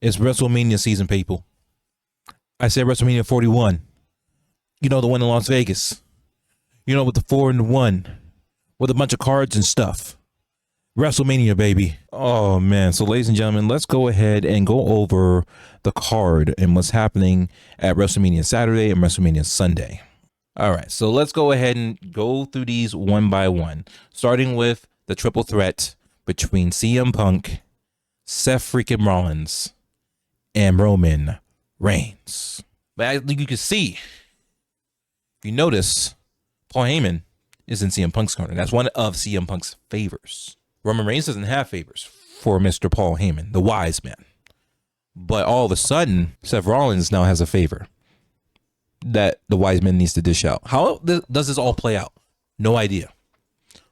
It's WrestleMania season, people. I said WrestleMania 41. You know, the one in Las Vegas. You know, with the 4-1, with a bunch of cards and stuff. WrestleMania, baby. Oh, man. So, ladies and gentlemen, let's go ahead and go over the card and what's happening at WrestleMania Saturday and WrestleMania Sunday. All right. So, let's go ahead and go through these one by one, starting with the triple threat between CM Punk, Seth freaking Rollins, and Roman Reigns. But as you can see, if you notice, Paul Heyman is in CM Punk's corner. That's one of CM Punk's favors. Roman Reigns doesn't have favors for Mr. Paul Heyman, the wise man. But all of a sudden, Seth Rollins now has a favor that the wise man needs to dish out. How does this all play out? No idea.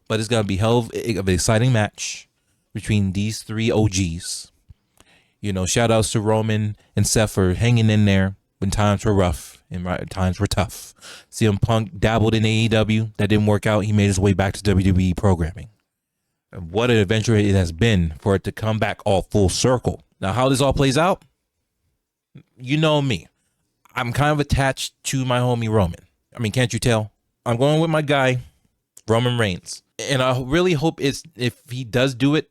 But it's going to be hell of an exciting match between these three OGs. You know, shout outs to Roman and Seth for hanging in there when times were rough and times were tough. CM Punk dabbled in AEW. That didn't work out. He made his way back to WWE programming. And what an adventure it has been for it to come back all full circle. Now, how this all plays out, you know me. I'm kind of attached to my homie Roman. I mean, can't you tell? I'm going with my guy, Roman Reigns. And I really hope if he does do it,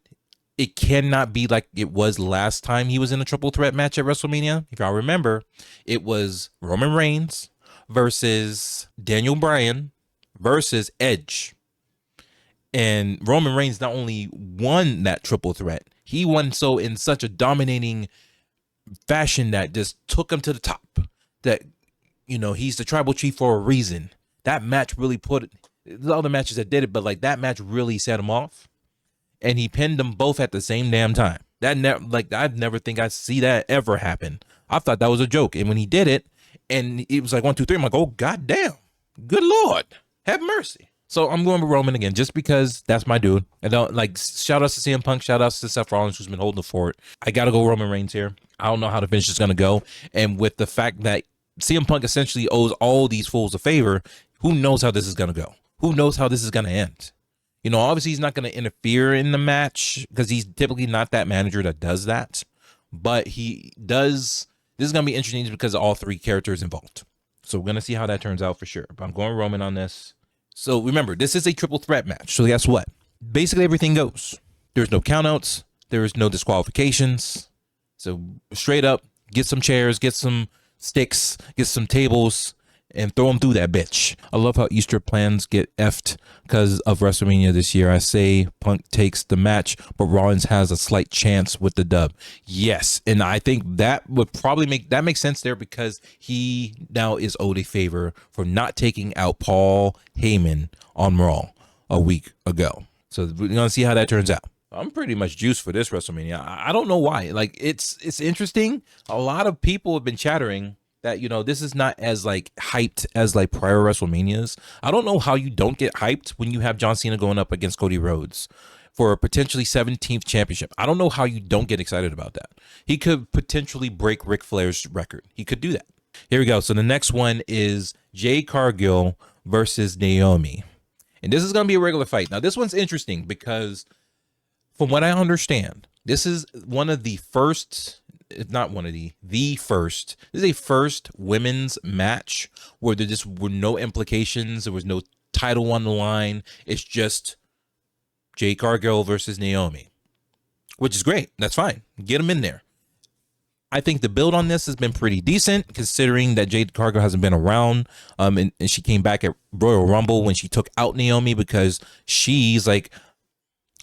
it cannot be like it was last time he was in a triple threat match at WrestleMania. If y'all remember, it was Roman Reigns versus Daniel Bryan versus Edge. And Roman Reigns not only won that triple threat, he won so in such a dominating fashion that just took him to the top. That, you know, he's the tribal chief for a reason. That match really the other matches that did it, but like that match really set him off. And he pinned them both at the same damn time. I'd never think I'd see that ever happen. I thought that was a joke. And when he did it, and it was like 1, 2, 3, I'm like, oh, goddamn. Good Lord. Have mercy. So I'm going with Roman again, just because that's my dude. I don't shout outs to CM Punk, shout outs to Seth Rollins, who's been holding the fort. I got to go Roman Reigns here. I don't know how the finish is going to go. And with the fact that CM Punk essentially owes all these fools a favor, who knows how this is going to go? Who knows how this is going to end? You know, obviously he's not going to interfere in the match because he's typically not that manager that does that. But he does. This is going to be interesting because of all three characters involved. So we're going to see how that turns out for sure. But I'm going Roman on this. So remember, this is a triple threat match. So guess what? Basically everything goes. There's no countouts. There is no disqualifications. So straight up, get some chairs, get some sticks, get some tables, and throw them through that bitch. I love how Easter plans get effed because of WrestleMania this year. I say Punk takes the match, but Rollins has a slight chance with the dub. Yes, and I think that would probably make sense there because he now is owed a favor for not taking out Paul Heyman on Raw a week ago. So we're gonna see how that turns out. I'm pretty much juiced for this WrestleMania. I don't know why. Like it's interesting. A lot of people have been chattering that, you know, this is not as like hyped as like prior WrestleManias. I don't know how you don't get hyped when you have John Cena going up against Cody Rhodes for a potentially 17th championship. I don't know how you don't get excited about that. He could potentially break Ric Flair's record. He could do that. Here we go. So the next one is Jade Cargill versus Naomi. And this is going to be a regular fight. Now, this one's interesting because from what I understand, this is one of the first, if not one of the first, this is a first women's match where there just were no implications. There was no title on the line. It's just Jade Cargill versus Naomi, which is great. That's fine. Get them in there. I think the build on this has been pretty decent considering that Jade Cargill hasn't been around. And she came back at Royal Rumble when she took out Naomi because she's like,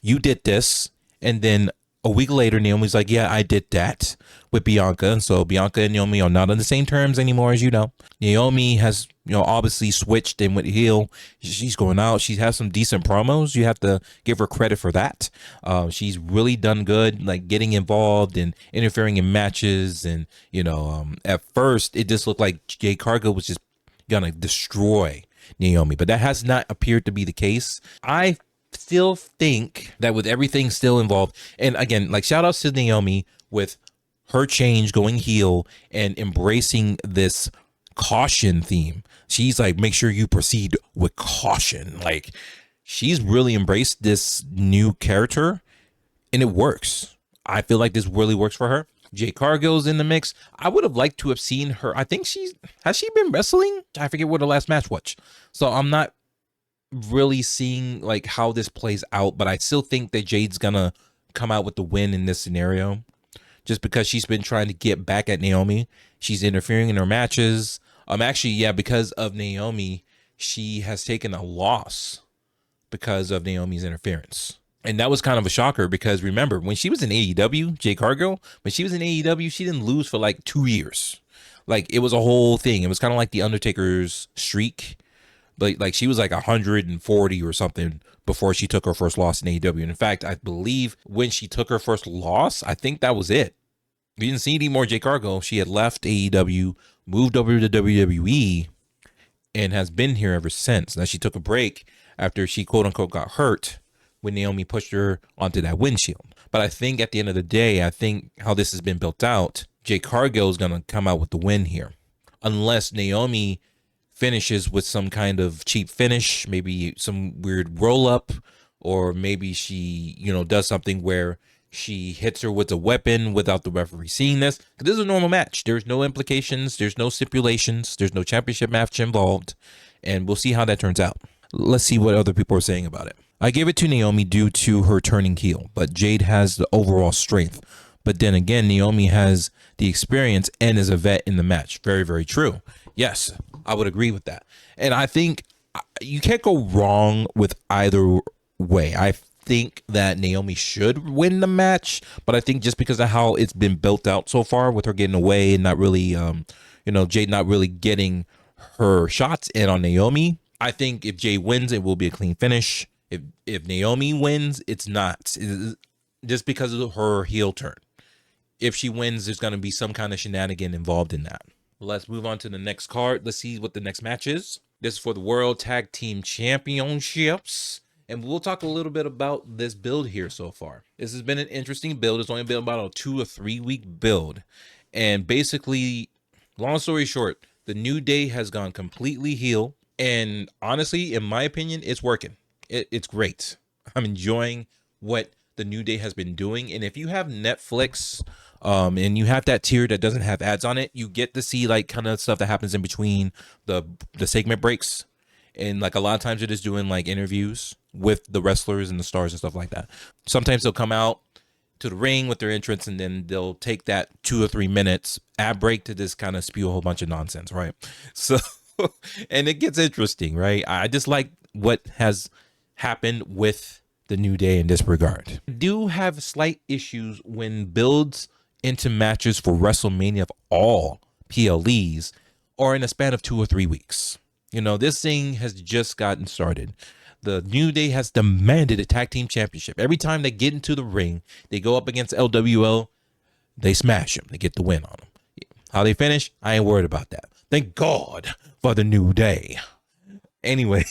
you did this. And then a week later, Naomi's like, yeah, I did that with Bianca. And so Bianca and Naomi are not on the same terms anymore, as you know. Naomi has, you know, obviously switched and with heel. She's going out. She has some decent promos. You have to give her credit for that. She's really done good, like getting involved and interfering in matches. And, you know, at first, it just looked like Jade Cargill was just going to destroy Naomi. But that has not appeared to be the case. I still think that with everything still involved, and again, like shout outs to Naomi with her change going heel and embracing this caution theme. She's like, make sure you proceed with caution. Like she's really embraced this new character and it works. I feel like this really works for her. Jade Cargill's in the mix. I would have liked to have seen her. I think has she been wrestling? I forget what the last match was. So I'm not really seeing like how this plays out, but I still think that Jade's gonna come out with the win in this scenario, just because she's been trying to get back at Naomi. She's interfering in her matches. Actually, yeah, because of Naomi, she has taken a loss because of Naomi's interference. And that was kind of a shocker because remember, when she was in AEW, Jade Cargill, when she was in AEW, she didn't lose for like 2 years. Like, it was a whole thing. It was kind of like the Undertaker's streak. But like, she was like 140 or something before she took her first loss in AEW. And in fact, I believe when she took her first loss, I think that was it. We didn't see any more Jade Cargill. She had left AEW, moved over to WWE, and has been here ever since. Now, she took a break after she quote unquote got hurt when Naomi pushed her onto that windshield. But I think at the end of the day, I think how this has been built out, Jade Cargill is going to come out with the win here. Unless Naomi finishes with some kind of cheap finish, maybe some weird roll up, or maybe she, does something where she hits her with a weapon without the referee seeing this. This is a normal match. There's no implications. There's no stipulations. There's no championship match involved. And we'll see how that turns out. Let's see what other people are saying about it. I gave it to Naomi due to her turning heel, but Jade has the overall strength. But then again, Naomi has the experience and is a vet in the match. Very, very true. Yes, I would agree with that. And I think you can't go wrong with either way. I think that Naomi should win the match, but I think just because of how it's been built out so far with her getting away and not really, Jade not really getting her shots in on Naomi, I think if Jade wins, it will be a clean finish. If Naomi wins, it's not. Just because of her heel turn. If she wins, there's going to be some kind of shenanigan involved in that. Let's move on to the next card. Let's see what the next match is. This is for the World Tag Team Championships. And we'll talk a little bit about this build here so far. This has been an interesting build. It's only been about a 2 or 3 week build. And basically, long story short, the New Day has gone completely heel. And honestly, in my opinion, it's working. It's great. I'm enjoying what the New Day has been doing. And if you have Netflix and you have that tier that doesn't have ads on it, you get to see like kind of stuff that happens in between the segment breaks. And like a lot of times it is doing like interviews with the wrestlers and the stars and stuff like that. Sometimes they'll come out to the ring with their entrance and then they'll take that 2 or 3 minutes ad break to just kind of spew a whole bunch of nonsense, right? So, and it gets interesting, right? I just like what has happened with the New Day in this regard. I do have slight issues when builds into matches for WrestleMania of all PLEs are in a span of 2 or 3 weeks. This thing has just gotten started. The New Day has demanded a tag team championship. Every time they get into the ring, they go up against LWO, they smash them. They get the win on them. How they finish, I ain't worried about that. Thank God for the New Day. Anyway,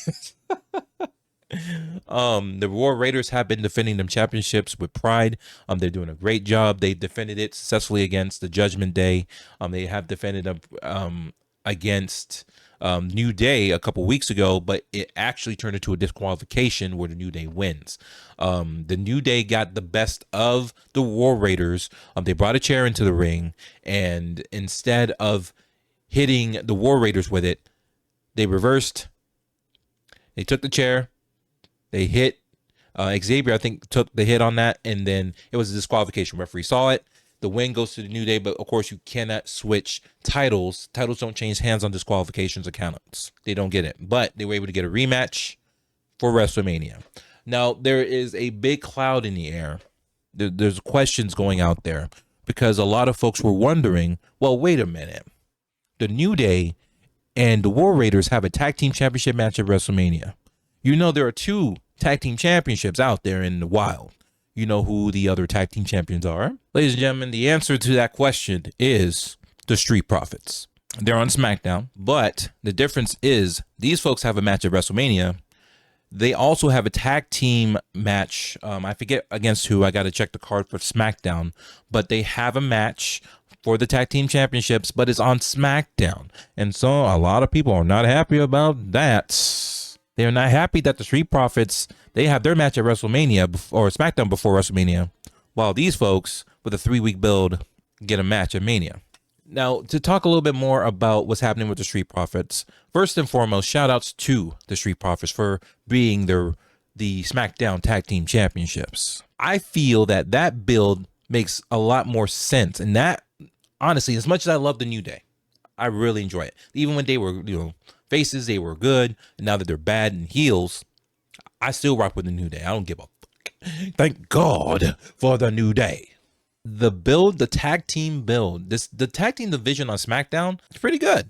the War Raiders have been defending them championships with pride. They're doing a great job. They defended it successfully against the Judgment Day. They have defended them against New Day a couple weeks ago, but it actually turned into a disqualification where the New Day wins. The New Day got the best of the War Raiders. They brought a chair into the ring, and instead of hitting the War Raiders with it, they reversed. They took the chair. They hit Xavier, I think, took the hit on that, and then it was a disqualification. Referee saw it. The win goes to the New Day, but of course you cannot switch titles. Titles don't change hands on disqualifications or countouts. They don't get it, but they were able to get a rematch for WrestleMania. Now, there is a big cloud in the air. There's questions going out there because a lot of folks were wondering, well, wait a minute. The New Day and the War Raiders have a tag team championship match at WrestleMania. There are 2 tag team championships out there in the wild. You know who the other tag team champions are? Ladies and gentlemen, the answer to that question is the Street Profits. They're on SmackDown, but the difference is these folks have a match at WrestleMania. They also have a tag team match. I forget against who. I got to check the card for SmackDown, but they have a match for the tag team championships, but it's on SmackDown. And so a lot of people are not happy about that. They're not happy that the Street Profits, they have their match at WrestleMania or SmackDown before WrestleMania, while these folks with a 3 week build get a match at Mania. Now, to talk a little bit more about what's happening with the Street Profits, first and foremost, shout outs to the Street Profits for being the SmackDown Tag Team Championships. I feel that build makes a lot more sense. And that, honestly, as much as I love the New Day, I really enjoy it. Even when they were, faces, they were good. And now that they're bad and heels, I still rock with the New Day. I don't give a fuck. Thank God for the New Day. The build, the tag team build, the tag team division on SmackDown is pretty good.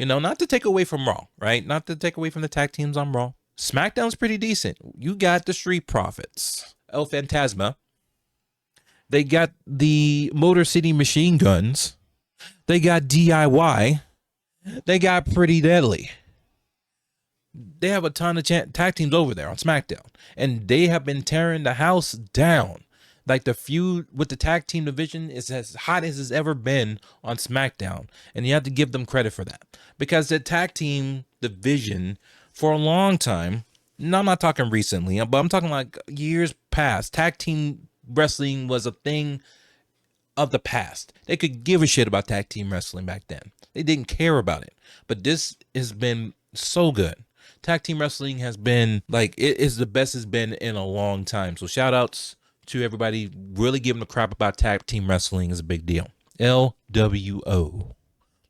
Not to take away from Raw, right? Not to take away from the tag teams on Raw. SmackDown's pretty decent. You got the Street Profits, El Fantasma. They got the Motor City Machine Guns. They got DIY. They got Pretty Deadly. They have a ton of tag teams over there on SmackDown. And they have been tearing the house down. Like, the feud with the tag team division is as hot as it's ever been on SmackDown. And you have to give them credit for that. Because the tag team division, for a long time, no, I'm not talking recently, but I'm talking like years past, tag team wrestling was a thing of the past. They could give a shit about tag team wrestling back then. They didn't care about it. But this has been so good. Tag team wrestling has been, like, it is the best it's been in a long time. So shout outs to everybody really giving a crap about tag team wrestling is a big deal. LWO,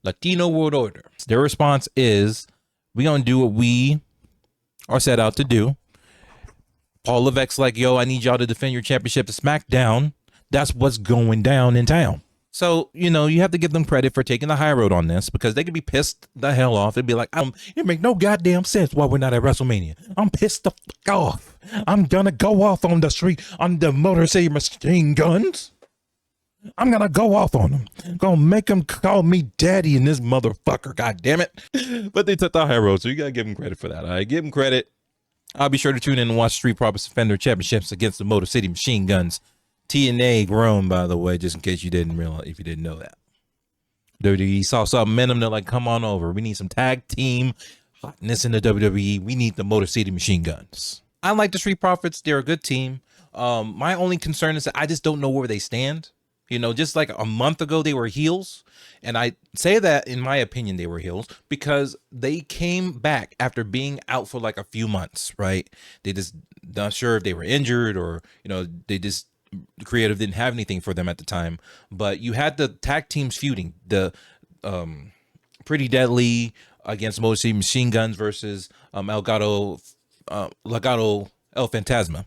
Latino World Order. Their response is, we're going to do what we are set out to do. Paul Levesque's like, yo, I need y'all to defend your championship to SmackDown. That's what's going down in town. So, you have to give them credit for taking the high road on this, because they could be pissed the hell off. They'd be like, it make no goddamn sense why we're not at WrestleMania. I'm pissed the fuck off. I'm going to go off on the street on the Motor City Machine Guns. I'm going to go off on them. Going to make them call me daddy in this motherfucker. God damn it. But they took the high road, so you got to give them credit for that. I give them credit. I'll be sure to tune in and watch Street Profits defend their championships against the Motor City Machine Guns. TNA grown, by the way, just in case you didn't realize, if you didn't know that. WWE saw something in them. They're like, come on over. We need some tag team hotness in the WWE. We need the Motor City Machine Guns. I like the Street Profits. They're a good team. My only concern is that I just don't know where they stand. Just like a month ago, they were heels. And I say that, in my opinion, they were heels because they came back after being out for like a few months, right? They just not sure if they were injured or, they just, the creative didn't have anything for them at the time. But you had the tag teams feuding, the Pretty Deadly against Motor City Machine Guns versus Legado El Fantasma.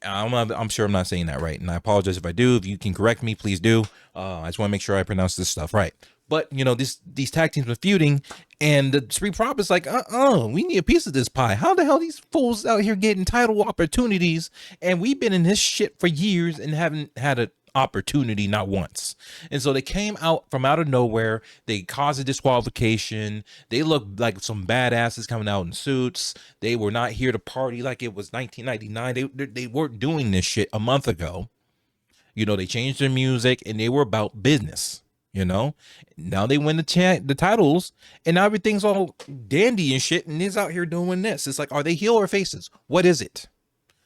I'm sure I'm not saying that right, and I apologize if I do. If you can correct me, please do. I just want to make sure I pronounce this stuff right. But these tag teams were feuding, and the Street Profits like, we need a piece of this pie. How the hell these fools out here getting title opportunities, and we've been in this shit for years and haven't had an opportunity not once. And so they came out from out of nowhere. They caused a disqualification. They looked like some badasses coming out in suits. They were not here to party like it was 1999. They weren't doing this shit a month ago. They changed their music and they were about business. Now they win the titles, and now everything's all dandy and shit, and he's out here doing this. It's like, are they heel or faces? What is it?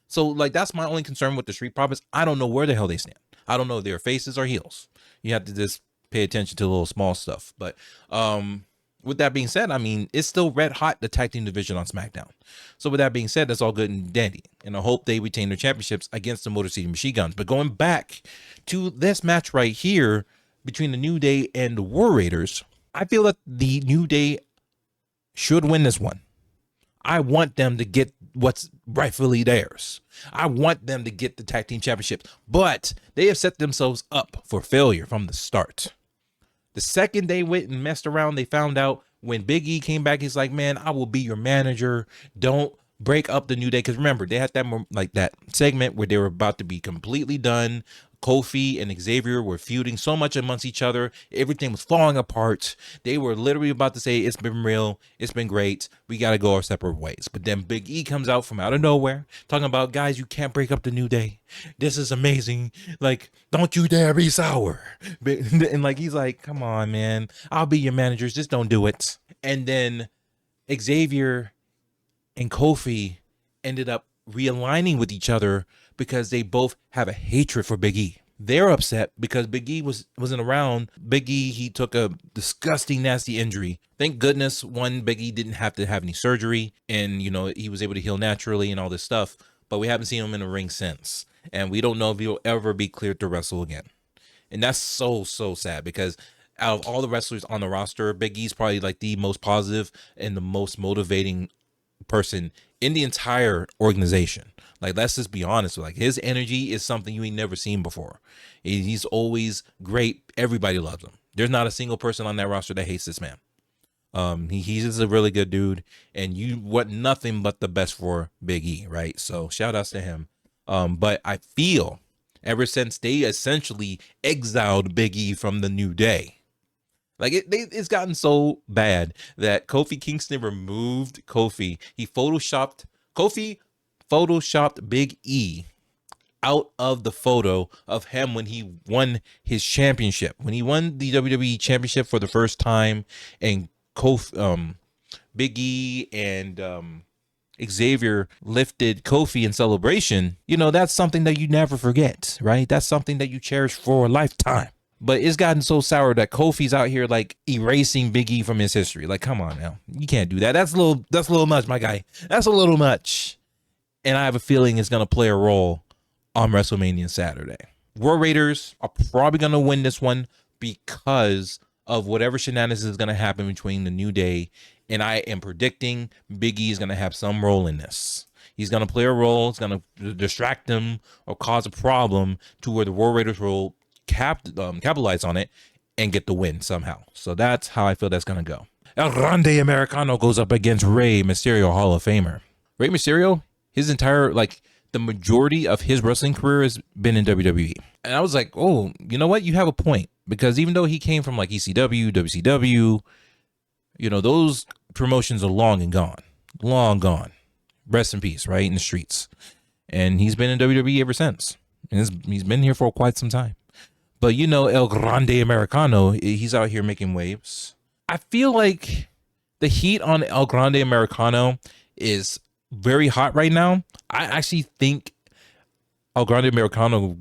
So, like, that's my only concern with the Street Profits. I don't know where the hell they stand. I don't know if they're faces or heels. You have to just pay attention to the little small stuff. But with that being said, I mean, it's still red hot, the tag team division on SmackDown. So with that being said, that's all good and dandy. And I hope they retain their championships against the Motor City Machine Guns. But going back to this match right here between the New Day and the War Raiders, I feel that the New Day should win this one. I want them to get what's rightfully theirs. I want them to get the tag team championships, but they have set themselves up for failure from the start. The second they went and messed around, they found out when Big E came back, he's like, man, I will be your manager. Don't break up the New Day. Because remember, they had that segment where they were about to be completely done. Kofi and Xavier were feuding so much amongst each other. Everything was falling apart. They were literally about to say, it's been real. It's been great. We got to go our separate ways. But then Big E comes out from out of nowhere talking about, guys, you can't break up the New Day. This is amazing. Like, don't you dare be sour. And like, he's like, come on, man. I'll be your managers. Just don't do it. And then Xavier and Kofi ended up realigning with each other because they both have a hatred for Big E. They're upset because Big E wasn't around. Big E, he took a disgusting, nasty injury. Thank goodness, one, Big E didn't have to have any surgery, and he was able to heal naturally and all this stuff. But we haven't seen him in the ring since, and we don't know if he'll ever be cleared to wrestle again. And that's so sad because out of all the wrestlers on the roster, Big E's probably like the most positive and the most motivating person in the entire organization. Like, let's just be honest. Like, his energy is something you ain't never seen before. He's always great. Everybody loves him. There's not a single person on that roster that hates this man. He's just a really good dude, and you want nothing but the best for Big E, right? So shout outs to him. But I feel ever since they essentially exiled Big E from the New Day, like it's gotten so bad that Kofi Kingston removed Kofi. Kofi photoshopped Big E out of the photo of him when he won his championship. When he won the WWE championship for the first time, and Big E and Xavier lifted Kofi in celebration, that's something that you never forget, right? That's something that you cherish for a lifetime. But it's gotten so sour that Kofi's out here like erasing Big E from his history. Like, come on now. You can't do that. That's a little much, my guy. That's a little much. And I have a feeling it's going to play a role on WrestleMania Saturday. War Raiders are probably going to win this one because of whatever shenanigans is going to happen between the New Day. And I am predicting Big E is going to have some role in this. He's going to play a role. It's going to distract them or cause a problem to where the War Raiders will capitalize on it and get the win somehow. So that's how I feel that's going to go. El Grande Americano goes up against Rey Mysterio, Hall of Famer. Rey Mysterio, his entire, the majority of his wrestling career has been in WWE. And I was like, oh, you know what? You have a point. Because even though he came from ECW, WCW, those promotions are long and gone. Long gone. Rest in peace, right? In the streets. And he's been in WWE ever since. And he's been here for quite some time. But El Grande Americano, he's out here making waves. I feel like the heat on El Grande Americano is very hot right now. I actually think El Grande Americano,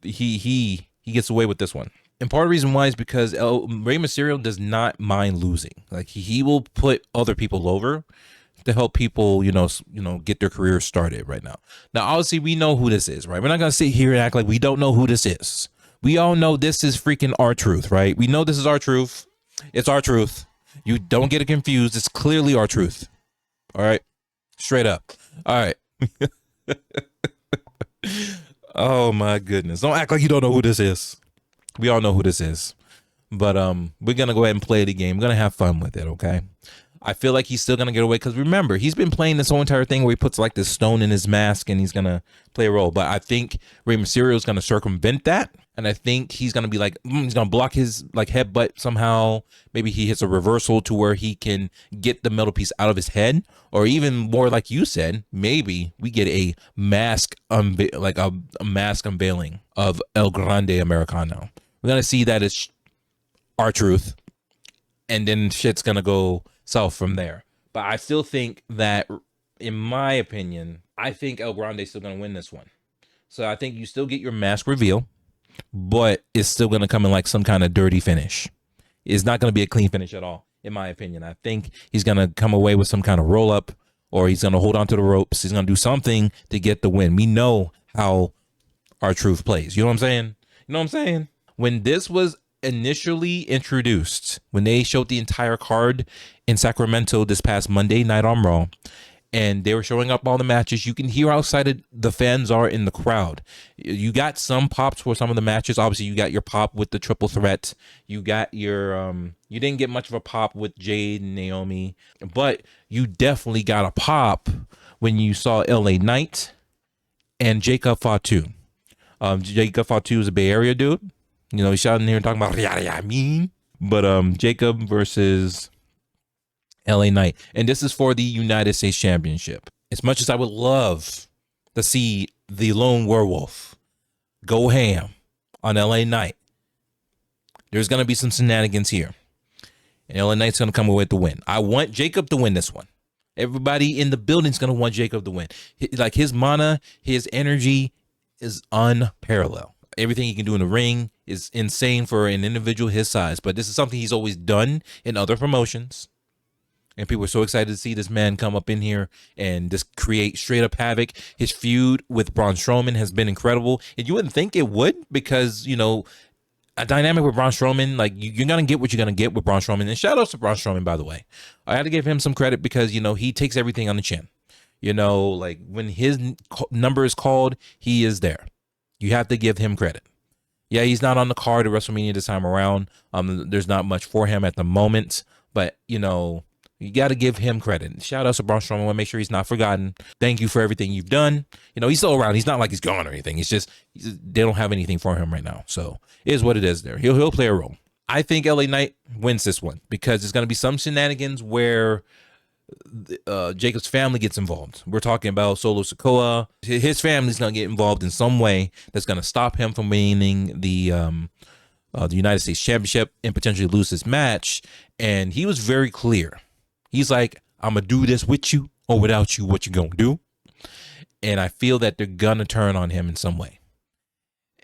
he gets away with this one. And part of the reason why is because Rey Mysterio does not mind losing. Like, he will put other people over to help people, get their careers started right now. Now, obviously, we know who this is, right? We're not going to sit here and act like we don't know who this is. We all know this is freaking R-Truth, right? We know this is R-Truth. It's R-Truth. You don't get it confused. It's clearly R-Truth. All right? Straight up. All right. Oh, my goodness. Don't act like you don't know who this is. We all know who this is. But we're going to go ahead and play the game. We're going to have fun with it, okay? I feel like he's still going to get away because remember, he's been playing this whole entire thing where he puts this stone in his mask and he's going to play a role. But I think Rey Mysterio is going to circumvent that. And I think he's going to be he's going to block his headbutt somehow. Maybe he hits a reversal to where he can get the metal piece out of his head. Or even more like you said, maybe we get a mask, a mask unveiling of El Grande Americano. We're going to see that as R-Truth. And then shit's going to go south from there. But I still think that, in my opinion, I think El Grande is still going to win this one. So I think you still get your mask reveal, but it's still going to come in some kind of dirty finish. It's not going to be a clean finish at all, in my opinion. I think he's going to come away with some kind of roll up, or he's going to hold on to the ropes. He's going to do something to get the win. We know how R-Truth plays. You know what I'm saying? When this was initially introduced, when they showed the entire card in Sacramento this past Monday night on Raw, and they were showing up all the matches, you can hear how excited the fans are in the crowd. You got some pops for some of the matches. Obviously, you got your pop with the triple threat. You got your you didn't get much of a pop with Jade and Naomi, but you definitely got a pop when you saw LA Knight and Jacob Fatu. Jacob Fatu is a Bay Area dude. He's shouting here and talking about I mean. But Jacob versus LA Knight. And this is for the United States Championship. As much as I would love to see the Lone Werewolf go ham on LA Knight, there's going to be some shenanigans here. And LA Knight's going to come away with the win. I want Jacob to win this one. Everybody in the building's going to want Jacob to win. His mana, his energy is unparalleled. Everything he can do in the ring is insane for an individual his size. But this is something he's always done in other promotions. And people are so excited to see this man come up in here and just create straight up havoc. His feud with Braun Strowman has been incredible. And you wouldn't think it would because, you know, a dynamic with Braun Strowman, like you're going to get what you're going to get with Braun Strowman. And shout outs to Braun Strowman, by the way. I had to give him some credit because, you know, he takes everything on the chin. You know, like when his number is called, he is there. You have to give him credit. Yeah, he's not on the card at WrestleMania this time around. There's not much for him at the moment. But, you know, you got to give him credit. Shout out to Braun Strowman. I want to make sure he's not forgotten. Thank you for everything you've done. You know, he's still around. He's not like he's gone or anything. It's just they don't have anything for him right now. So it is what it is there. He'll play a role. I think LA Knight wins this one because there's going to be some shenanigans where Jacob's family gets involved. We're talking about Solo Sikoa. His family's going to get involved in some way that's going to stop him from winning the United States Championship and potentially lose this match. And he was very clear. He's like, I'm going to do this with you or without you, what you going to do? And I feel that they're going to turn on him in some way.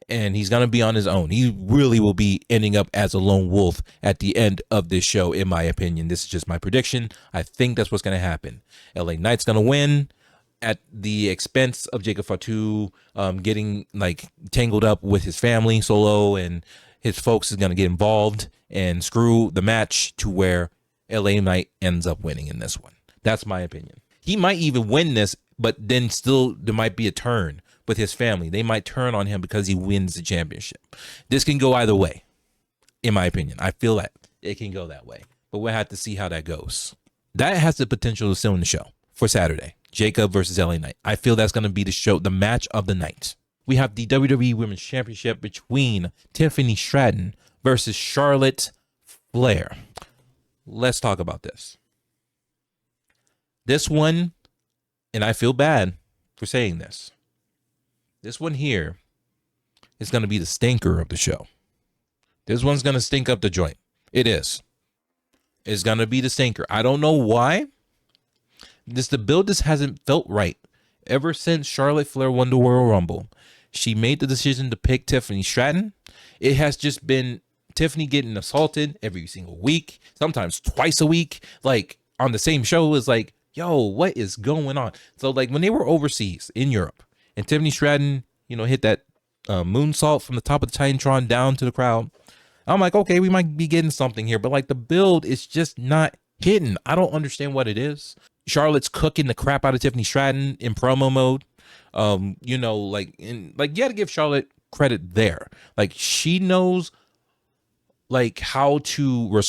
And he's going to be on his own. He really will be ending up as a lone wolf at the end of this show, in my opinion. This is just my prediction. I think that's what's going to happen. LA Knight's going to win at the expense of Jacob Fatu getting like tangled up with his family. Solo and his folks is going to get involved and screw the match to where LA Knight ends up winning in this one. That's my opinion. He might even win this, but then still there might be a turn with his family. They might turn on him because he wins the championship. This can go either way, in my opinion. I feel that it can go that way, but we'll have to see how that goes. That has the potential to still in the show for Saturday. Jacob versus LA Knight. I feel that's going to be the show, the match of the night. We have the WWE Women's Championship between Tiffany Straton versus Charlotte Flair. Let's talk about this. This one, and I feel bad for saying this. This one here is going to be the stinker of the show. This one's going to stink up the joint. It is. It's going to be the stinker. I don't know why. The build just hasn't felt right. Ever since Charlotte Flair won the Royal Rumble, she made the decision to pick Tiffany Straton. It has just been Tiffany getting assaulted every single week, sometimes twice a week, like on the same show. Is like, yo, what is going on? So like when they were overseas in Europe and Tiffany Straton, you know, hit that moonsault from the top of the Titantron down to the crowd, I'm like, okay, we might be getting something here, but like the build is just not hitting. I don't understand what it is. Charlotte's cooking the crap out of Tiffany Straton in promo mode. You know, like you got to give Charlotte credit there. Like she knows like how to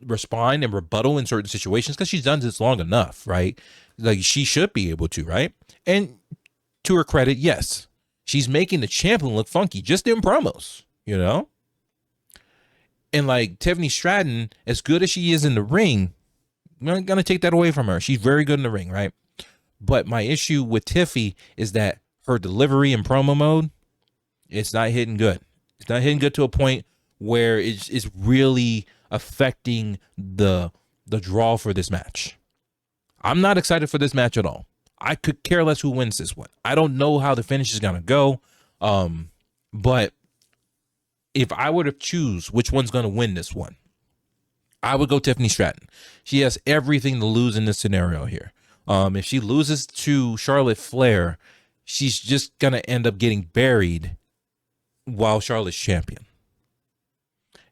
respond and rebuttal in certain situations because she's done this long enough, right? Like she should be able to, right? And to her credit, yes, she's making the champion look funky just in promos, you know? And like Tiffany Straton, as good as she is in the ring, I'm not going to take that away from her. She's very good in the ring, right? But my issue with Tiffy is that her delivery in promo mode, it's not hitting good. It's not hitting good to a point where it's really affecting the draw for this match. I'm not excited for this match at all. I could care less who wins this one. I don't know how the finish is going to go. But if I were to choose which one's going to win this one, I would go Tiffany Straton. She has everything to lose in this scenario here. If she loses to Charlotte Flair, she's just going to end up getting buried while Charlotte's champion.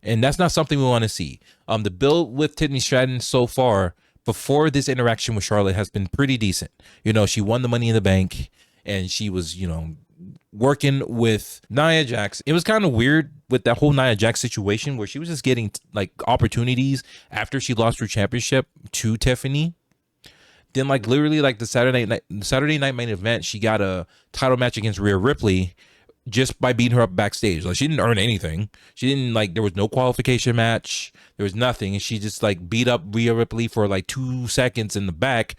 And that's not something we want to see. The build with Tiffany Straton so far, before this interaction with Charlotte, has been pretty decent. You know, she won the Money in the Bank, and she was, you know, working with Nia Jax. It was kind of weird with that whole Nia Jax situation where she was just getting like opportunities after she lost her championship to Tiffany. Then like literally like the Saturday night main event, she got a title match against Rhea Ripley just by beating her up backstage. Like she didn't earn anything. She didn't like, there was no qualification match. There was nothing. And she just like beat up Rhea Ripley for like 2 seconds in the back.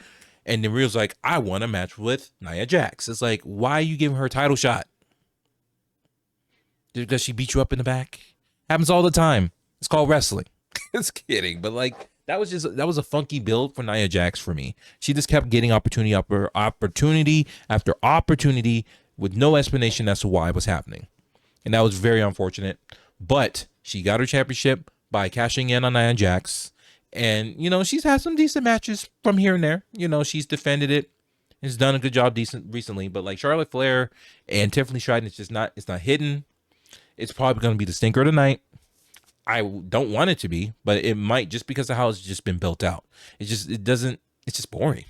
And then Rhea's like, I want a match with Nia Jax. It's like, why are you giving her a title shot? Because she beat you up in the back? Happens all the time. It's called wrestling. Just kidding. But like, that was a funky build for Nia Jax for me. She just kept getting opportunity after opportunity with no explanation as to why it was happening. and that was very unfortunate. But she got her championship by cashing in on Nia Jax. And, she's had some decent matches from here and there. She's defended it. Has done a good job recently. But like Charlotte Flair and Tiffany Straton, it's not hidden. It's probably going to be the stinker of the night. I don't want it to be, but it might, just because of how it's just been built out. It's just boring.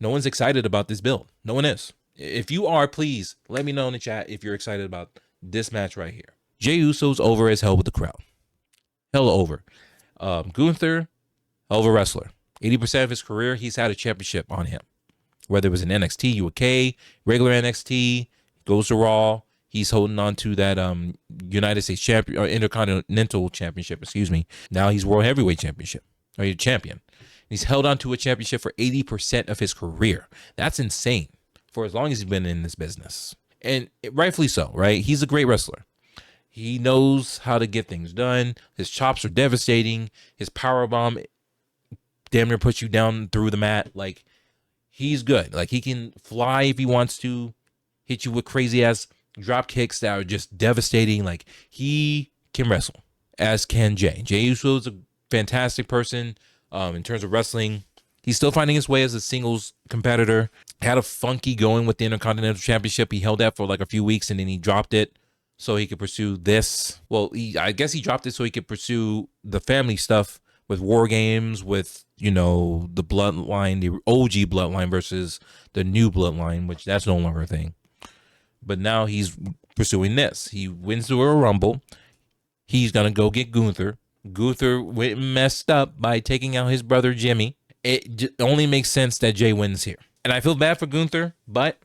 No one's excited about this build. No one is. If you are, please let me know in the chat if you're excited about this match right here. Jey Uso's over as hell with the crowd. Hell over. Gunther, hell of a wrestler. 80% of his career, he's had a championship on him. Whether it was in NXT, UK, regular NXT, goes to Raw. He's holding on to that United States champion or Intercontinental Championship, excuse me. Now he's World Heavyweight Championship, or he's champion. He's held on to a championship for 80% of his career. That's insane for as long as he's been in this business. And rightfully so, right? He's a great wrestler. He knows how to get things done. His chops are devastating. His powerbomb damn near puts you down through the mat. Like, he's good. Like, he can fly if he wants to, hit you with crazy ass drop kicks that are just devastating. Like, he can wrestle, as can Jey. Jey Uso is a fantastic person in terms of wrestling. He's still finding his way as a singles competitor. Had a funky going with the Intercontinental Championship. He held that for like a few weeks and then he dropped it so he could pursue this. Well, I guess he dropped it so he could pursue the family stuff with War Games, with, the bloodline, the OG bloodline versus the new bloodline, which that's no longer a thing. But now he's pursuing this. He wins the Royal Rumble. He's going to go get Gunther. Gunther went messed up by taking out his brother Jimmy. It only makes sense that Jey wins here. And I feel bad for Gunther, but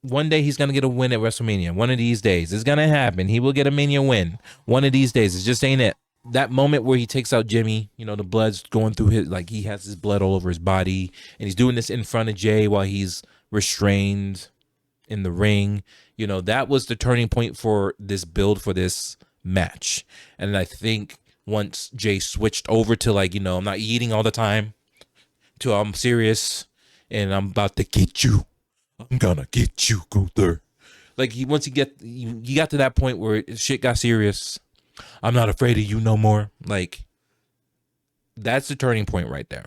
one day he's going to get a win at WrestleMania. One of these days. It's going to happen. He will get a Mania win. One of these days. It just ain't it. That moment where he takes out Jimmy, the blood's going through his, like, he has his blood all over his body. And he's doing this in front of Jey while he's restrained in the ring. That was the turning point for this build, for this match. And I think once Jey switched over to, like, I'm not eating all the time, to I'm serious and I'm about to get you. I'm gonna get you, Gunther. Like, he got to that point where shit got serious. I'm not afraid of you no more. Like, that's the turning point right there.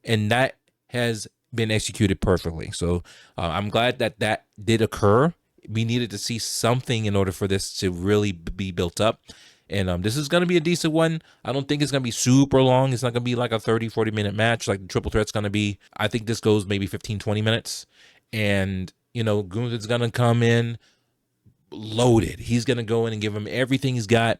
And that has been executed perfectly. So I'm glad that did occur. We needed to see something in order for this to really be built up. And this is going to be a decent one. I don't think it's going to be super long. It's not going to be like a 30, 40-minute match like the Triple Threat's going to be. I think this goes maybe 15, 20 minutes. And, Gunther's going to come in loaded. He's going to go in and give him everything he's got.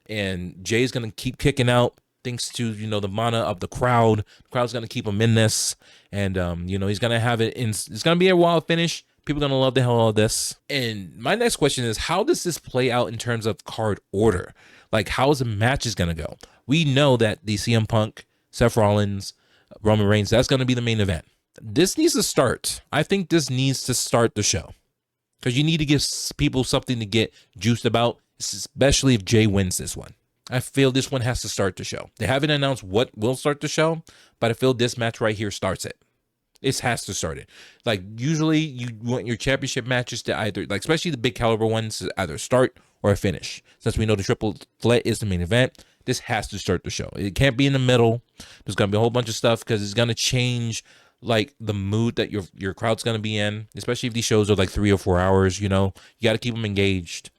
And Jay's going to keep kicking out thanks to, the mana of the crowd. The crowd's going to keep him in this. And, he's going to have it in. It's going to be a wild finish. People are going to love the hell out of this. And my next question is, how does this play out in terms of card order? Like, how is the matches going to go? We know that the CM Punk, Seth Rollins, Roman Reigns, that's going to be the main event. This needs to start. I think this needs to start the show. Because you need to give people something to get juiced about, especially if Jey wins this one. I feel this one has to start the show. They haven't announced what will start the show, but I feel this match right here starts it. It has to start it. Like, usually you want your championship matches to either, like, especially the big caliber ones, to either start or finish. Since we know the Triple Threat is the main event, this has to start the show. It can't be in the middle. There's going to be a whole bunch of stuff because it's going to change, like, the mood that your crowd's going to be in, especially if these shows are like 3 or 4 hours. You got to keep them engaged.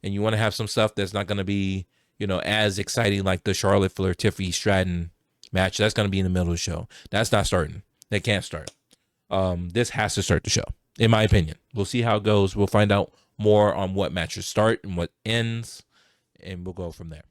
And you want to have some stuff that's not going to be, as exciting like the Charlotte Flair, Tiffany Straton match. That's going to be in the middle of the show. That's not starting. They can't start. This has to start the show, in my opinion. We'll see how it goes. We'll find out more on what matches start and what ends, and we'll go from there.